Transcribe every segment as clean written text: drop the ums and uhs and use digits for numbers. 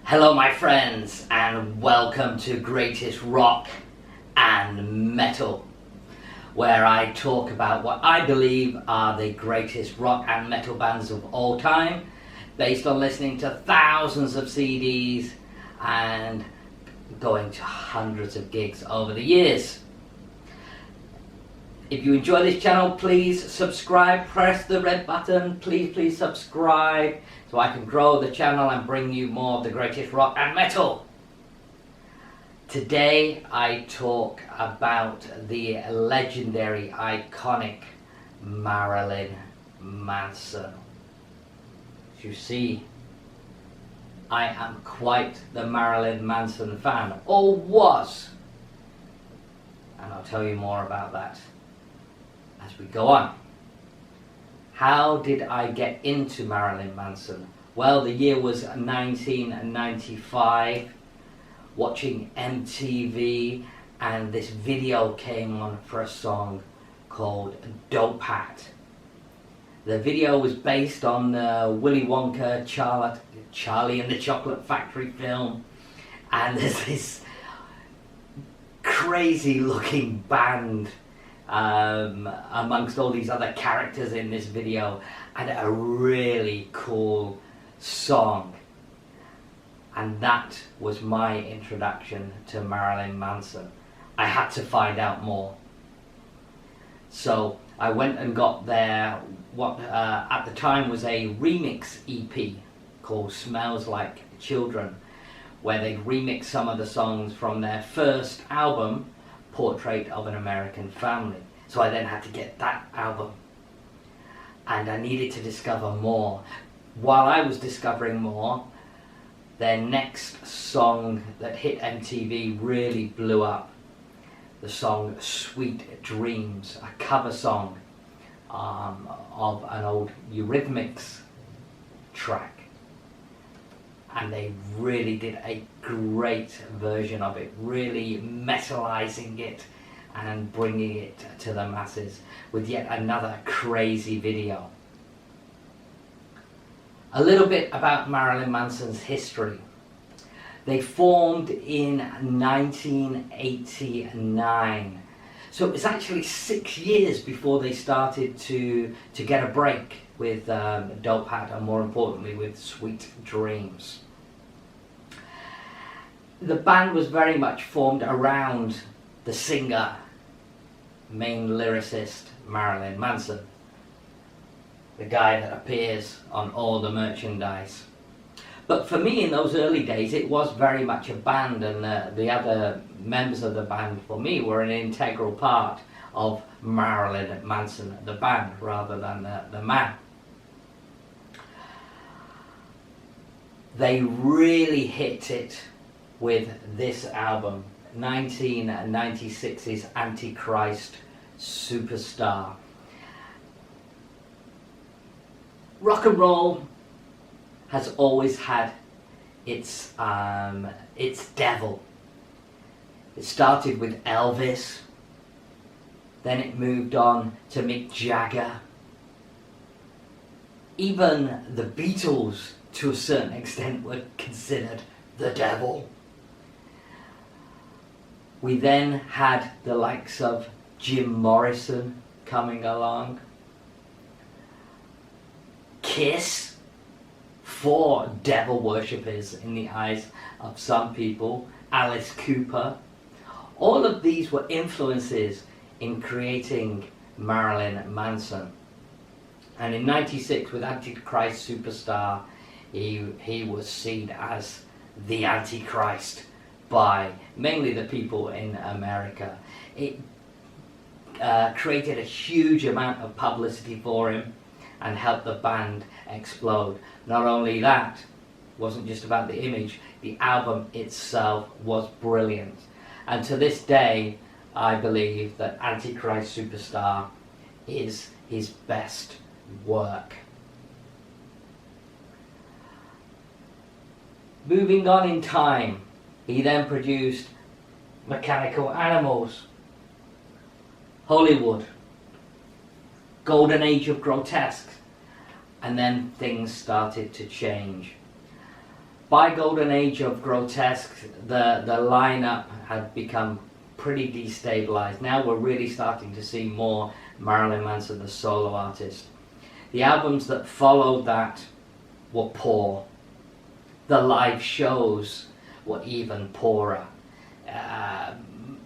Hello my friends, and welcome to Greatest Rock and Metal, where I talk about what I believe are the greatest rock and metal bands of all time, based on listening to thousands of CDs and going to hundreds of gigs over the years. If you enjoy this channel, please subscribe, press the red button, please subscribe, so I can grow the channel and bring you more of the greatest rock and metal. Today I talk about the legendary, iconic Marilyn Manson. As you see, I am quite the Marilyn Manson fan, or was, and I'll tell you more about that as we go on. How did I get into Marilyn Manson? Well, the year was 1995, watching MTV, and this video came on for a song called Dope Hat. The video was based on the Willy Wonka, Charlie and the Chocolate Factory film, and there's this crazy looking band amongst all these other characters in this video, and a really cool song, and that was my introduction to Marilyn Manson. I had to find out more, so I went and got what at the time was a remix EP called Smells Like Children, where they remixed some of the songs from their first album, Portrait of an American Family. So I then had to get that album, and I needed to discover more. While I was discovering more, their next song that hit MTV really blew up. The song Sweet Dreams, a cover song of an old Eurythmics track. And they really did a great version of it, really metalizing it and bringing it to the masses with yet another crazy video. A little bit about Marilyn Manson's history. They formed in 1989. So it was actually 6 years before they started to get a break with Dope Hat, and more importantly with Sweet Dreams. The band was very much formed around the singer, main lyricist Marilyn Manson, the guy that appears on all the merchandise. But for me in those early days it was very much a band, and the other members of the band for me were an integral part of Marilyn Manson, the band, rather than the man. They really hit it with this album, 1996's Antichrist Superstar. Rock and roll has always had its devil. It started with Elvis, then it moved on to Mick Jagger. Even the Beatles, to a certain extent, were considered the devil. We then had the likes of Jim Morrison coming along, Kiss, for devil worshippers in the eyes of some people, Alice Cooper. All of these were influences in creating Marilyn Manson. And in '96, with Antichrist Superstar, he was seen as the Antichrist by mainly the people in America. It created a huge amount of publicity for him and helped the band explode. Not only that, it wasn't just about the image, the album itself was brilliant. And to this day, I believe that Antichrist Superstar is his best work. Moving on in time, he then produced Mechanical Animals, Hollywood, Golden Age of Grotesque, and then things started to change. By Golden Age of Grotesque, the lineup had become pretty destabilized. Now we're really starting to see more Marilyn Manson, the solo artist. The albums that followed that were poor. The live shows were even poorer.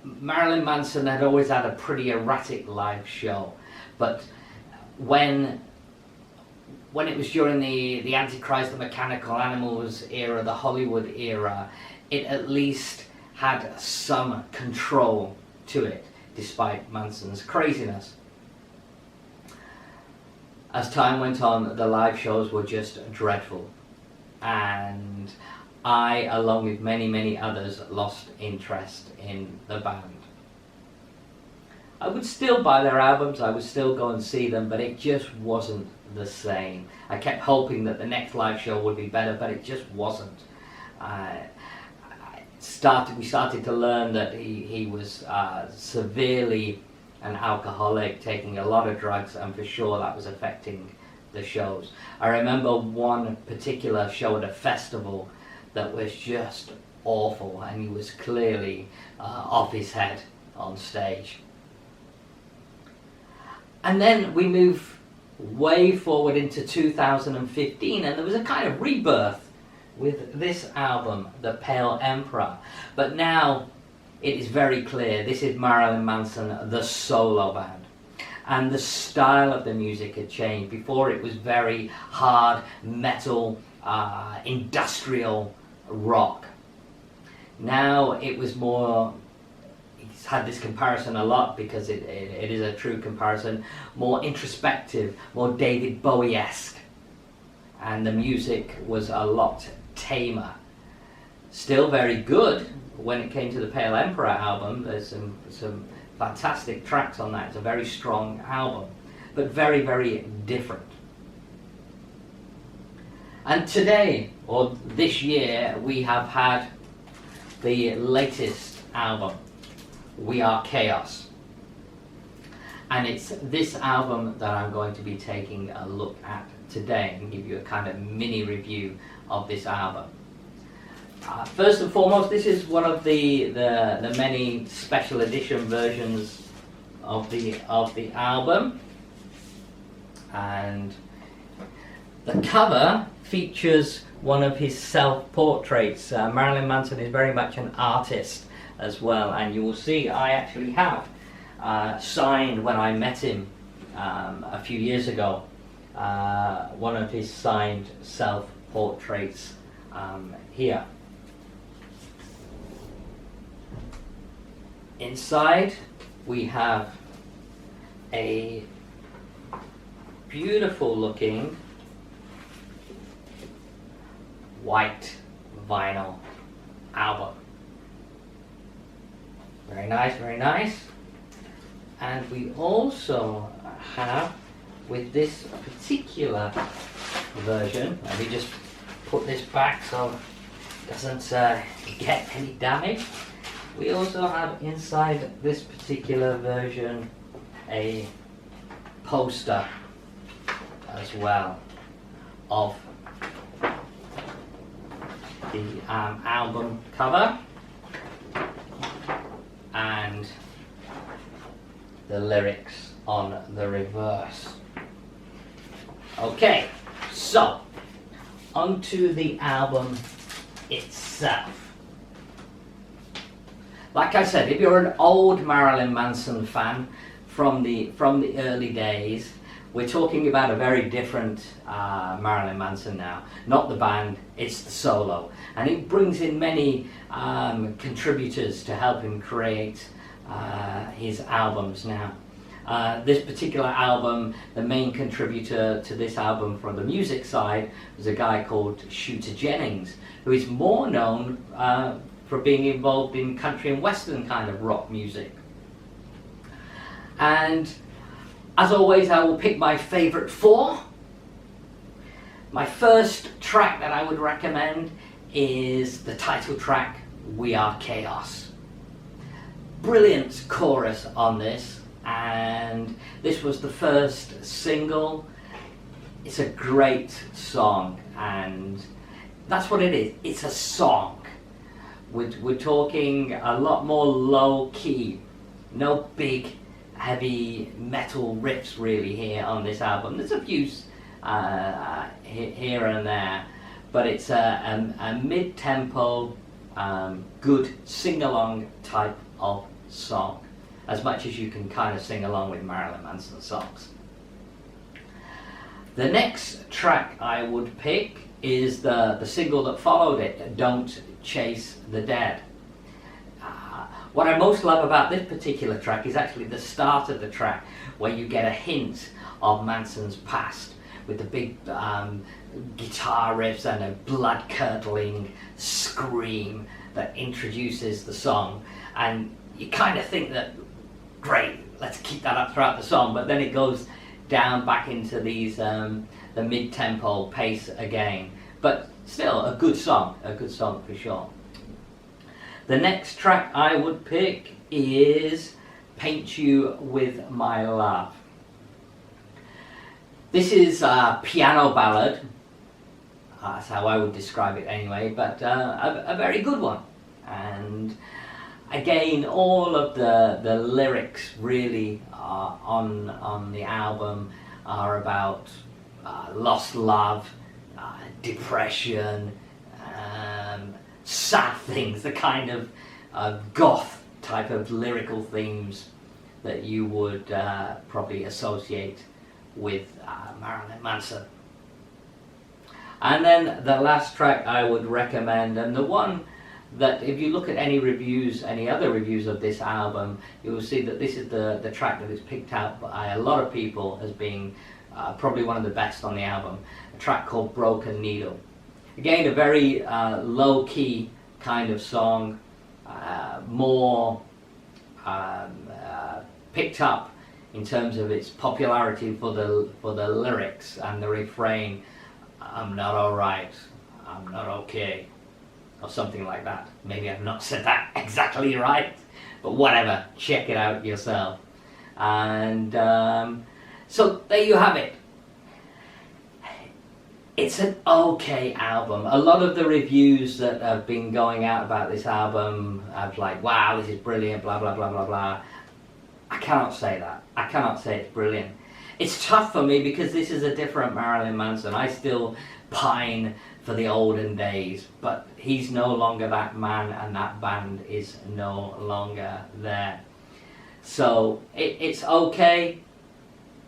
Marilyn Manson had always had a pretty erratic live show, but when it was during the Antichrist, the Mechanical Animals era, the Hollywood era, it at least had some control to it, despite Manson's craziness. As time went on, the live shows were just dreadful, and I, along with many others, lost interest in the band. I would still buy their albums, I would still go and see them, but it just wasn't the same. I kept hoping that the next live show would be better, but it just wasn't. We started to learn that he was severely an alcoholic, taking a lot of drugs, and for sure that was affecting the shows. I remember one particular show at a festival that was just awful, and he was clearly off his head on stage. And then we move way forward into 2015, and there was a kind of rebirth with this album, The Pale Emperor. But now it is very clear this is Marilyn Manson, the solo band. And the style of the music had changed. Before it was very hard metal, industrial rock. Now it was more, he's had this comparison a lot because it is a true comparison, more introspective, more David Bowie-esque. And the music was a lot tamer. Still very good when it came to the Pale Emperor album. There's some fantastic tracks on that. It's a very strong album, but very different. And today, or this year, we have had the latest album, We Are Chaos. And it's this album that I'm going to be taking a look at today and give you a kind of mini review of this album. First and foremost, this is one of the many special edition versions of the album, and the cover features one of his self-portraits. Marilyn Manson is very much an artist as well, and you will see I actually have signed, when I met him a few years ago, one of his signed self-portraits here. Inside we have a beautiful looking white vinyl album. Very nice. And we also have, with this particular version, let me just put this back so it doesn't get any damage. We also have inside this particular version a poster as well of the album cover and the lyrics on the reverse. Okay, so onto the album itself. Like I said, if you're an old Marilyn Manson fan from the early days, we're talking about a very different Marilyn Manson now. Not the band, it's the solo. And it brings in many contributors to help him create his albums now. This particular album, the main contributor to this album from the music side was a guy called Shooter Jennings, who is more known for being involved in country and western kind of rock music. And as always, I will pick my favorite four. My first track that I would recommend is the title track, We Are Chaos. Brilliant chorus on this, and this was the first single. It's a great song, and that's what it is. It's a song. We're talking a lot more low key, no big heavy metal riffs really here on this album. There's a few here and there, but it's a mid-tempo, good sing-along type of song, as much as you can kind of sing along with Marilyn Manson songs. The next track I would pick is the single that followed it, Don't Chase the Dead. What I most love about this particular track is actually the start of the track, where you get a hint of Manson's past with the big guitar riffs and a blood-curdling scream that introduces the song, and you kind of think that, great, let's keep that up throughout the song, but then it goes down back into these the mid-tempo pace again. But still a good song for sure. The next track I would pick is Paint You With My Love. This is a piano ballad, that's how I would describe it anyway, but a very good one. And again, all of the lyrics really on the album are about lost love, depression, sad things, the kind of goth type of lyrical themes that you would probably associate with Marilyn Manson. And then the last track I would recommend, and the one that if you look at any reviews, any other reviews of this album, you will see that this is the track that is picked out by a lot of people as being probably one of the best on the album, a track called Broken Needle. Again, a very low-key kind of song, more picked up in terms of its popularity for the lyrics and the refrain, I'm not alright, I'm not okay, or something like that. Maybe I've not said that exactly right, but whatever, check it out yourself. And so there you have it. It's an okay album. A lot of the reviews that have been going out about this album have like, wow, this is brilliant, blah, blah, blah, blah, blah. I cannot say that. I cannot say it's brilliant. It's tough for me because this is a different Marilyn Manson. I still pine for the olden days, but he's no longer that man and that band is no longer there. So it's okay.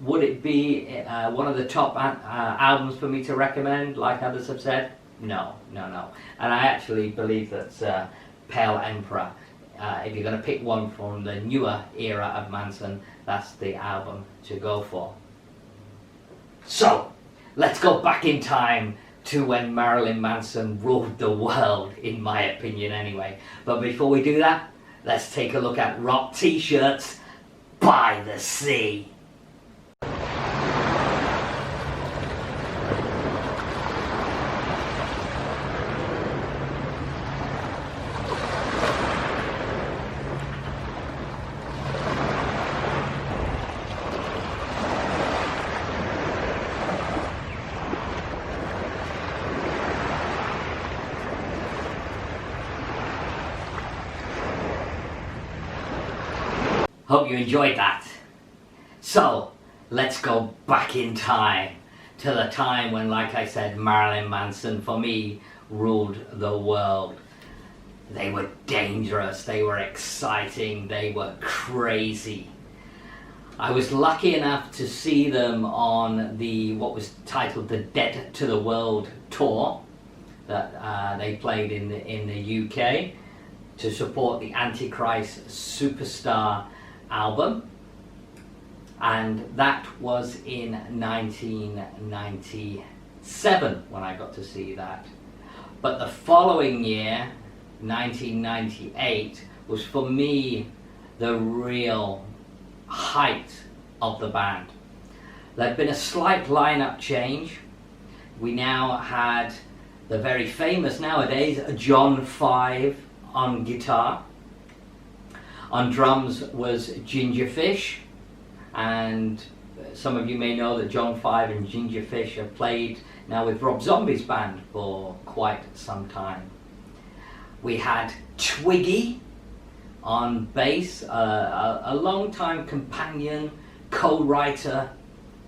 Would it be one of the top albums for me to recommend, like others have said? No. And I actually believe that Pale Emperor, if you're going to pick one from the newer era of Manson, that's the album to go for. So, let's go back in time to when Marilyn Manson ruled the world, in my opinion anyway. But before we do that, let's take a look at rock t-shirts by the sea. Hope you enjoyed that. So, let's go back in time to the time when, like I said, Marilyn Manson, for me, ruled the world. They were dangerous, they were exciting, they were crazy. I was lucky enough to see them on what was titled the Dead to the World tour that they played in the UK to support the Antichrist Superstar album, and that was in 1997 when I got to see that. But the following year, 1998, was for me the real height of the band. There'd been a slight lineup change. We now had the very famous nowadays John 5 on guitar. On drums was Ginger Fish, and some of you may know that John 5 and Ginger Fish have played now with Rob Zombie's band for quite some time. We had Twiggy on bass, a long-time companion, co-writer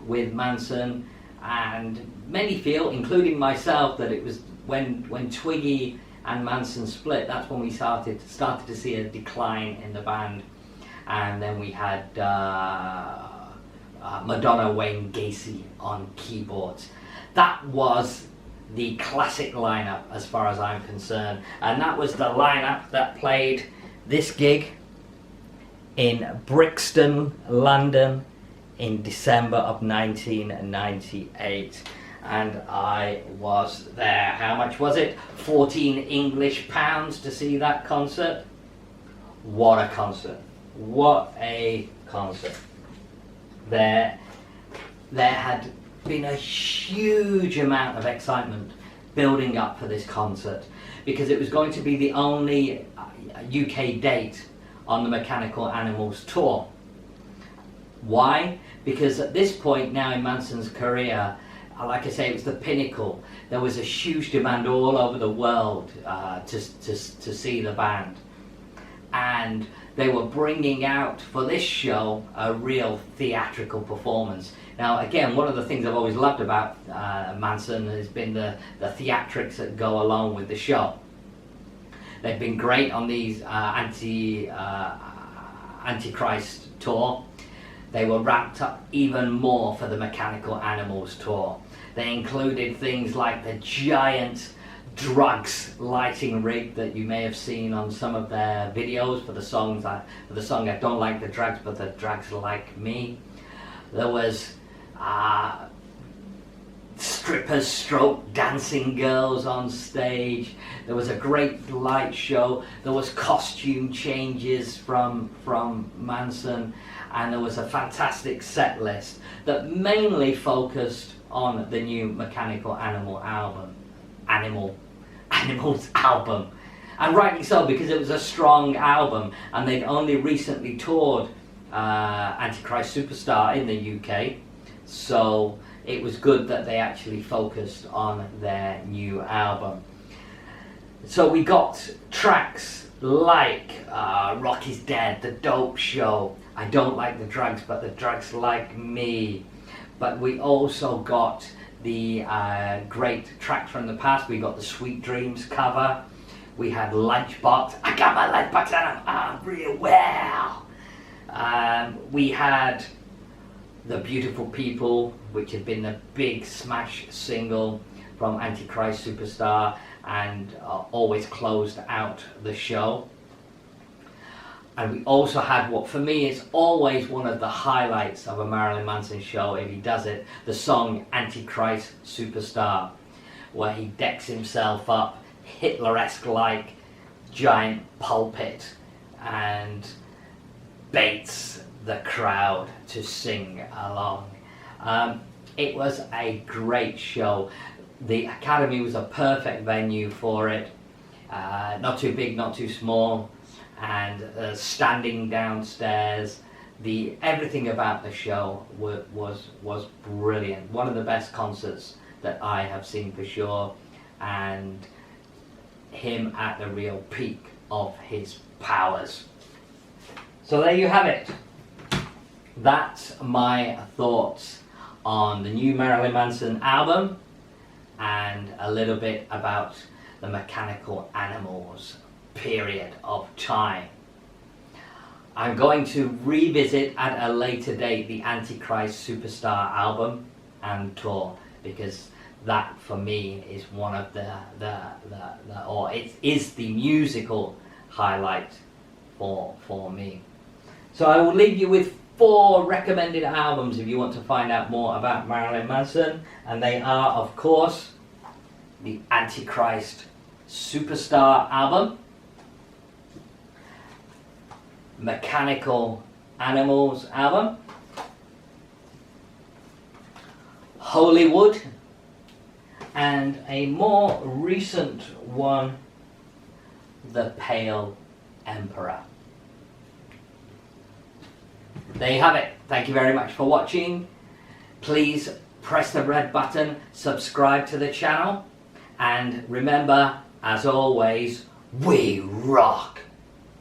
with Manson, and many feel, including myself, that it was when Twiggy and Manson split, that's when we started to see a decline in the band. And then we had Madonna Wayne Gacy on keyboards. That was the classic lineup as far as I'm concerned, and that was the lineup that played this gig in Brixton, London in December of 1998, and I was there. How much was it? 14 English pounds to see that concert. What a concert. What a concert. There had been a huge amount of excitement building up for this concert because it was going to be the only UK date on the Mechanical Animals tour. Why? Because at this point now in Manson's career, like I say, it was the pinnacle. There was a huge demand all over the world to see the band. And they were bringing out for this show a real theatrical performance. Now again, one of the things I've always loved about Manson has been the theatrics that go along with the show. They've been great on these Antichrist tour. They were ramped up even more for the Mechanical Animals tour. They included things like the giant drugs lighting rig that you may have seen on some of their videos for the song I Don't Like the Drugs but the Drugs Like Me. There was strippers stroke dancing girls on stage. There was a great light show. There was costume changes from Manson, and there was a fantastic set list that mainly focused on the new Mechanical Animals album, and rightly so, because it was a strong album, and they'd only recently toured Antichrist Superstar in the UK, so it was good that they actually focused on their new album. So we got tracks like Rock Is Dead, The Dope Show, I Don't Like the Drugs but the Drugs Like Me, but we also got the great tracks from the past. We got the Sweet Dreams cover, we had Lunchbox, I got my lunchbox and I'm armed real well. We had The Beautiful People, which had been the big smash single from Antichrist Superstar and always closed out the show. And we also had what for me is always one of the highlights of a Marilyn Manson show, if he does it, the song Antichrist Superstar, where he decks himself up Hitler-esque like giant pulpit and baits the crowd to sing along. It was a great show. The Academy was a perfect venue for it. Not too big, not too small, and standing downstairs. Everything about the show was brilliant. One of the best concerts that I have seen for sure, and him at the real peak of his powers. So there you have it. That's my thoughts on the new Marilyn Manson album and a little bit about the Mechanical Animals period of time. I'm going to revisit at a later date the Antichrist Superstar album and tour, because that for me is one of or it is the musical highlight for me. So I will leave you with 4 recommended albums if you want to find out more about Marilyn Manson, and they are, of course, the Antichrist Superstar album, Mechanical Animals album, Hollywood, and a more recent one, The Pale Emperor. There you have it. Thank you very much for watching. Please press the red button, subscribe to the channel, and remember, as always, we rock!